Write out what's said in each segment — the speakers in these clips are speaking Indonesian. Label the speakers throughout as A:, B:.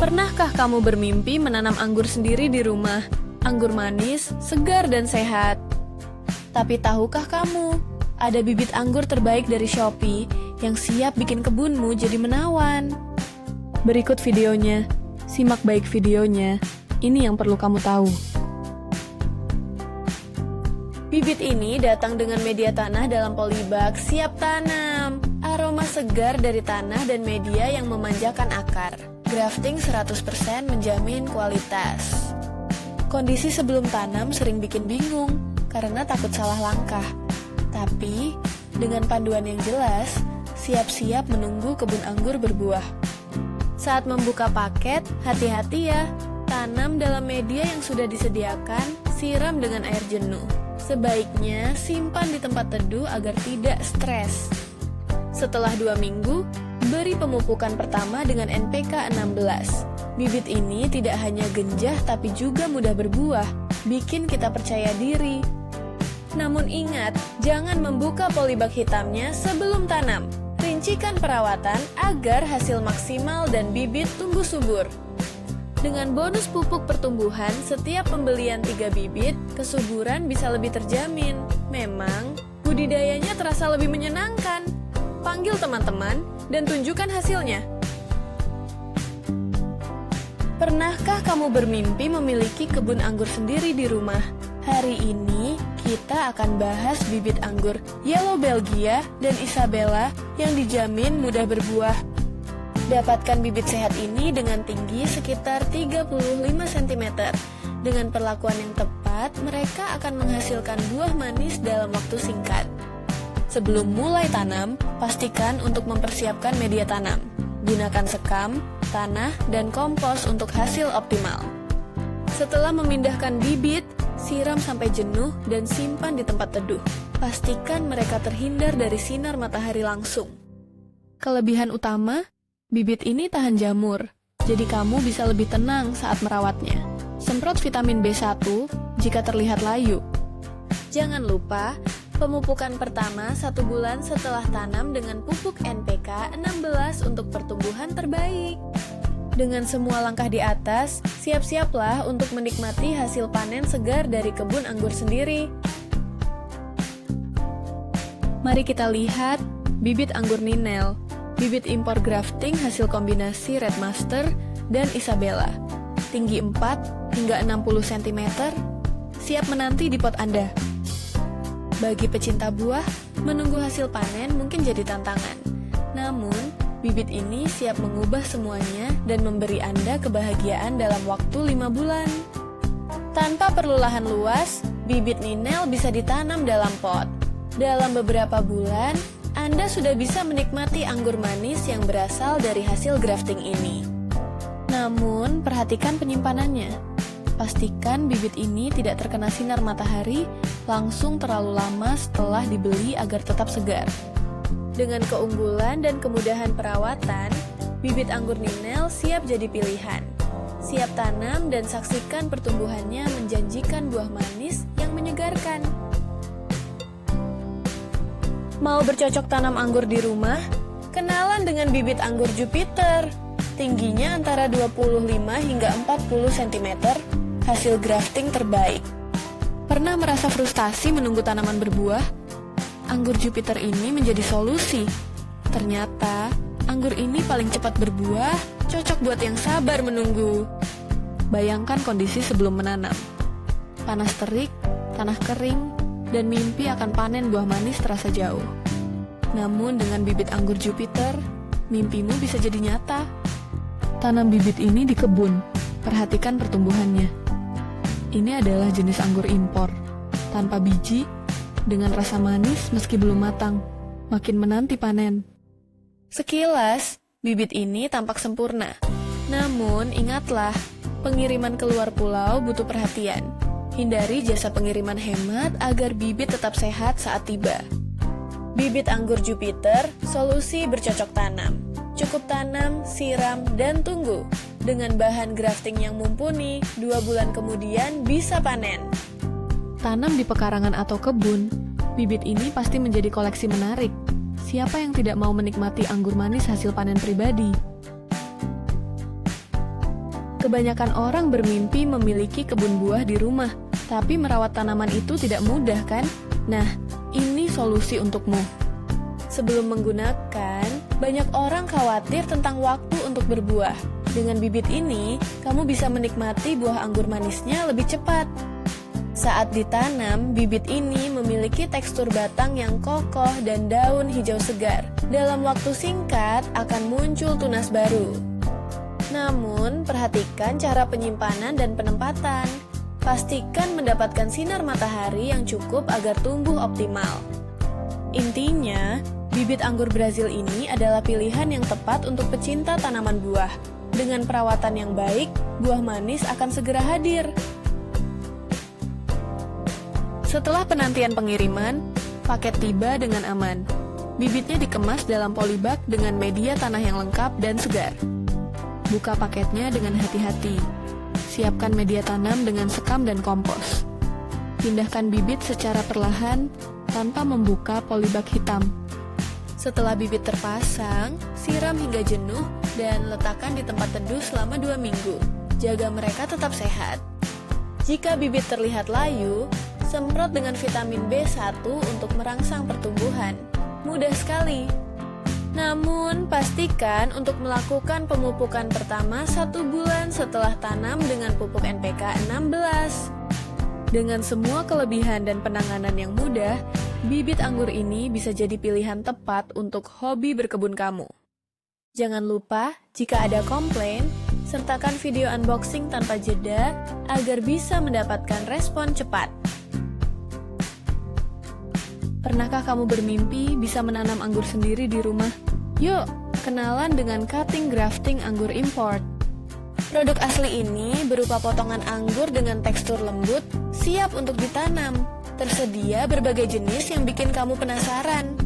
A: Pernahkah kamu bermimpi menanam anggur sendiri di rumah? Anggur manis, segar dan sehat. Tapi tahukah kamu, ada bibit anggur terbaik dari Shopee yang siap bikin kebunmu jadi menawan. Berikut videonya. Simak baik videonya. Ini yang perlu kamu tahu. Bibit ini datang dengan media tanah dalam polybag siap tanam. Aroma segar dari tanah dan media yang memanjakan akar. Grafting 100% menjamin kualitas. Kondisi sebelum tanam sering bikin bingung karena takut salah langkah. Tapi, dengan panduan yang jelas, siap-siap menunggu kebun anggur berbuah. Saat membuka paket, hati-hati ya. Tanam dalam media yang sudah disediakan, siram dengan air jenuh. Sebaiknya simpan di tempat teduh agar tidak stres. Setelah 2 minggu, beri pemupukan pertama dengan NPK 16. Bibit ini tidak hanya genjah tapi juga mudah berbuah, bikin kita percaya diri. Namun ingat, jangan membuka polybag hitamnya sebelum tanam. Rincikan perawatan agar hasil maksimal dan bibit tumbuh subur. Dengan bonus pupuk pertumbuhan setiap pembelian 3 bibit, kesuburan bisa lebih terjamin. Memang, budidayanya terasa lebih menyenangkan. Panggil teman-teman dan tunjukkan hasilnya. Pernahkah kamu bermimpi memiliki kebun anggur sendiri di rumah? Hari ini kita akan bahas bibit anggur Yellow Belgia dan Isabella yang dijamin mudah berbuah. Dapatkan bibit sehat ini dengan tinggi sekitar 35 cm. Dengan perlakuan yang tepat, mereka akan menghasilkan buah manis dalam waktu singkat. Sebelum mulai tanam, pastikan untuk mempersiapkan media tanam. Gunakan sekam, tanah, dan kompos untuk hasil optimal. Setelah memindahkan bibit, siram sampai jenuh dan simpan di tempat teduh. Pastikan mereka terhindar dari sinar matahari langsung. Kelebihan utama, bibit ini tahan jamur, jadi kamu bisa lebih tenang saat merawatnya. Semprot vitamin B1 jika terlihat layu. Jangan lupa, pemupukan pertama 1 bulan setelah tanam dengan pupuk NPK 16 untuk pertumbuhan terbaik. Dengan semua langkah di atas, siap-siaplah untuk menikmati hasil panen segar dari kebun anggur sendiri. Mari kita lihat bibit anggur Ninel, bibit impor grafting hasil kombinasi Red Master dan Isabella. Tinggi 4 hingga 60 cm, siap menanti di pot Anda. Bagi pecinta buah, menunggu hasil panen mungkin jadi tantangan. Namun, bibit ini siap mengubah semuanya dan memberi Anda kebahagiaan dalam waktu 5 bulan. Tanpa perlu lahan luas, bibit Ninel bisa ditanam dalam pot. Dalam beberapa bulan, Anda sudah bisa menikmati anggur manis yang berasal dari hasil grafting ini. Namun, perhatikan penyimpanannya. Pastikan bibit ini tidak terkena sinar matahari langsung terlalu lama setelah dibeli agar tetap segar. Dengan keunggulan dan kemudahan perawatan, bibit anggur Ninel siap jadi pilihan. Siap tanam dan saksikan pertumbuhannya menjanjikan buah manis yang menyegarkan. Mau bercocok tanam anggur di rumah? Kenalan dengan bibit anggur Jupiter. Tingginya antara 25 hingga 40 cm, hasil grafting terbaik. Pernah merasa frustasi menunggu tanaman berbuah? Anggur Jupiter ini menjadi solusi. Ternyata, anggur ini paling cepat berbuah, cocok buat yang sabar menunggu. Bayangkan kondisi sebelum menanam. Panas terik, tanah kering, dan mimpi akan panen buah manis terasa jauh. Namun dengan bibit anggur Jupiter, mimpimu bisa jadi nyata. Tanam bibit ini di kebun, perhatikan pertumbuhannya. Ini adalah jenis anggur impor, tanpa biji, dengan rasa manis meski belum matang, makin menanti panen. Sekilas, bibit ini tampak sempurna. Namun, ingatlah, pengiriman keluar pulau butuh perhatian. Hindari jasa pengiriman hemat agar bibit tetap sehat saat tiba. Bibit anggur Jupiter, solusi bercocok tanam. Cukup tanam, siram, dan tunggu. Dengan bahan grafting yang mumpuni, 2 bulan kemudian bisa panen. Tanam di pekarangan atau kebun, bibit ini pasti menjadi koleksi menarik. Siapa yang tidak mau menikmati anggur manis hasil panen pribadi? Kebanyakan orang bermimpi memiliki kebun buah di rumah, tapi merawat tanaman itu tidak mudah kan? Nah, ini solusi untukmu. Sebelum menggunakan, banyak orang khawatir tentang waktu untuk berbuah. Dengan bibit ini, kamu bisa menikmati buah anggur manisnya lebih cepat. Saat ditanam, bibit ini memiliki tekstur batang yang kokoh dan daun hijau segar. Dalam waktu singkat akan muncul tunas baru. Namun, perhatikan cara penyimpanan dan penempatan. Pastikan mendapatkan sinar matahari yang cukup agar tumbuh optimal. Intinya, bibit anggur Brazil ini adalah pilihan yang tepat untuk pecinta tanaman buah. Dengan perawatan yang baik, buah manis akan segera hadir. Setelah penantian pengiriman, paket tiba dengan aman. Bibitnya dikemas dalam polybag dengan media tanah yang lengkap dan segar. Buka paketnya dengan hati-hati. Siapkan media tanam dengan sekam dan kompos. Pindahkan bibit secara perlahan tanpa membuka polybag hitam. Setelah bibit terpasang, siram hingga jenuh dan letakkan di tempat teduh selama 2 minggu. Jaga mereka tetap sehat. Jika bibit terlihat layu, semprot dengan vitamin B1 untuk merangsang pertumbuhan. Mudah sekali. Namun, pastikan untuk melakukan pemupukan pertama 1 bulan setelah tanam dengan pupuk NPK 16. Dengan semua kelebihan dan penanganan yang mudah, bibit anggur ini bisa jadi pilihan tepat untuk hobi berkebun kamu. Jangan lupa, jika ada komplain, sertakan video unboxing tanpa jeda agar bisa mendapatkan respon cepat. Pernahkah kamu bermimpi bisa menanam anggur sendiri di rumah? Yuk, kenalan dengan cutting grafting anggur import. Produk asli ini berupa potongan anggur dengan tekstur lembut, siap untuk ditanam. Tersedia berbagai jenis yang bikin kamu penasaran.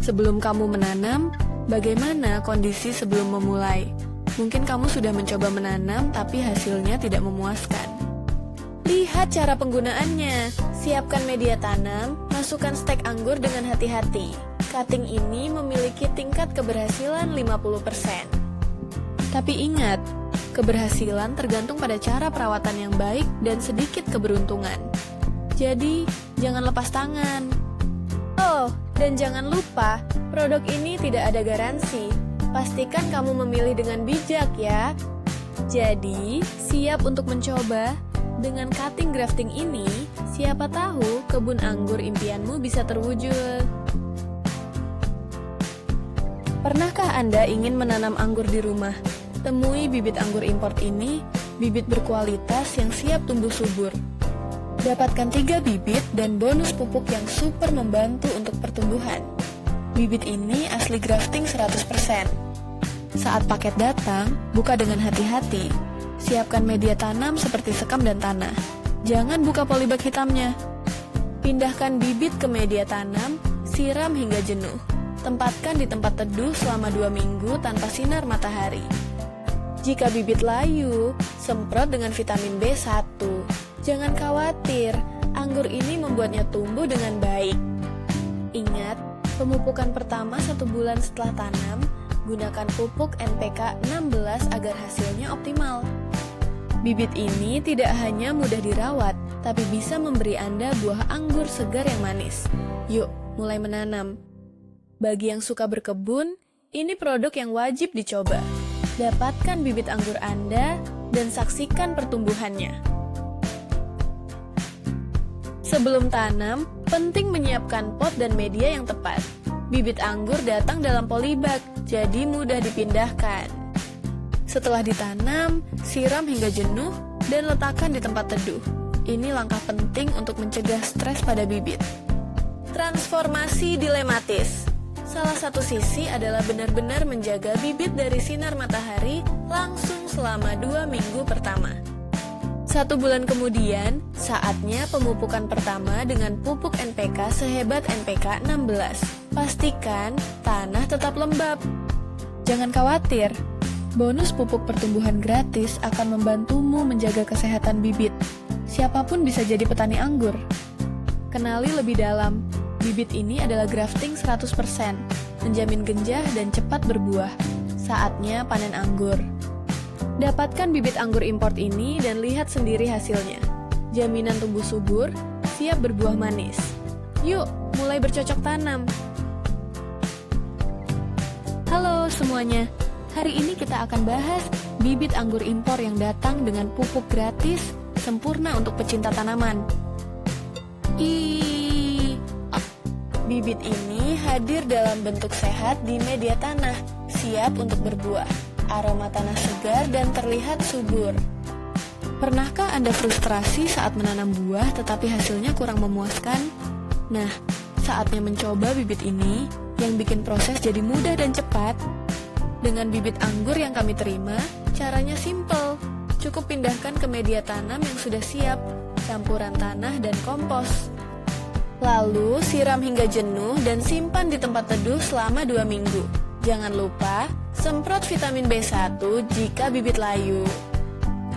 A: Sebelum kamu menanam, bagaimana kondisi sebelum memulai? Mungkin kamu sudah mencoba menanam tapi hasilnya tidak memuaskan. Lihat cara penggunaannya. Siapkan media tanam, masukkan stek anggur dengan hati-hati. Cutting ini memiliki tingkat keberhasilan 50%. Tapi ingat, keberhasilan tergantung pada cara perawatan yang baik dan sedikit keberuntungan. Jadi, jangan lepas tangan. Oh, dan jangan lupa, produk ini tidak ada garansi. Pastikan kamu memilih dengan bijak ya. Jadi, siap untuk mencoba. Dengan cutting grafting ini, siapa tahu kebun anggur impianmu bisa terwujud. Pernahkah Anda ingin menanam anggur di rumah? Temui bibit anggur import ini, bibit berkualitas yang siap tumbuh subur. Dapatkan 3 bibit dan bonus pupuk yang super membantu untuk pertumbuhan. Bibit ini asli grafting 100%. Saat paket datang, buka dengan hati-hati. Siapkan media tanam seperti sekam dan tanah. Jangan buka polybag hitamnya. Pindahkan bibit ke media tanam, siram hingga jenuh. Tempatkan di tempat teduh selama 2 minggu tanpa sinar matahari. Jika bibit layu, semprot dengan vitamin B1. Jangan khawatir, anggur ini membuatnya tumbuh dengan baik. Ingat, pemupukan pertama 1 bulan setelah tanam, gunakan pupuk NPK 16 agar hasilnya optimal. Bibit ini tidak hanya mudah dirawat, tapi bisa memberi Anda buah anggur segar yang manis. Yuk, mulai menanam. Bagi yang suka berkebun, ini produk yang wajib dicoba. Dapatkan bibit anggur Anda dan saksikan pertumbuhannya. Sebelum tanam, penting menyiapkan pot dan media yang tepat. Bibit anggur datang dalam polybag, jadi mudah dipindahkan. Setelah ditanam, siram hingga jenuh dan letakkan di tempat teduh. Ini langkah penting untuk mencegah stres pada bibit. Transformasi dilematis. Salah satu sisi adalah benar-benar menjaga bibit dari sinar matahari langsung selama 2 minggu pertama. 1 bulan kemudian, saatnya pemupukan pertama dengan pupuk NPK sehebat NPK 16. Pastikan tanah tetap lembab. Jangan khawatir, bonus pupuk pertumbuhan gratis akan membantumu menjaga kesehatan bibit. Siapapun bisa jadi petani anggur. Kenali lebih dalam, bibit ini adalah grafting 100%, menjamin genjah dan cepat berbuah. Saatnya panen anggur. Dapatkan bibit anggur import ini dan lihat sendiri hasilnya. Jaminan tumbuh subur, siap berbuah manis. Yuk, mulai bercocok tanam. Halo semuanya, hari ini kita akan bahas bibit anggur impor yang datang dengan pupuk gratis, sempurna untuk pecinta tanaman. Bibit ini hadir dalam bentuk sehat di media tanah, siap untuk berbuah. Aroma tanah segar dan terlihat subur. Pernahkah Anda frustrasi saat menanam buah tetapi hasilnya kurang memuaskan? Nah, saatnya mencoba bibit ini yang bikin proses jadi mudah dan cepat. Dengan bibit anggur yang kami terima, caranya simple. Cukup pindahkan ke media tanam yang sudah siap, campuran tanah dan kompos. Lalu siram hingga jenuh dan simpan di tempat teduh selama 2 minggu. Jangan lupa semprot vitamin B1 jika bibit layu.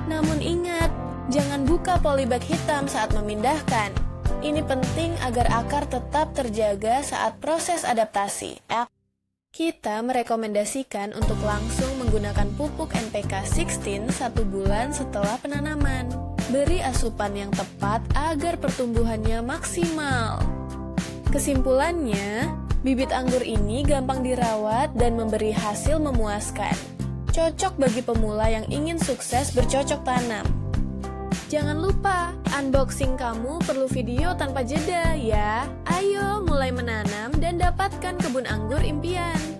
A: Namun ingat, jangan buka polybag hitam saat memindahkan. Ini penting agar akar tetap terjaga saat proses adaptasi. Kita merekomendasikan untuk langsung menggunakan pupuk NPK 16 1 bulan setelah penanaman. Beri asupan yang tepat agar pertumbuhannya maksimal. Kesimpulannya, bibit anggur ini gampang dirawat dan memberi hasil memuaskan. Cocok bagi pemula yang ingin sukses bercocok tanam. Jangan lupa, unboxing kamu perlu video tanpa jeda ya. Ayo mulai menanam dan dapatkan kebun anggur impian.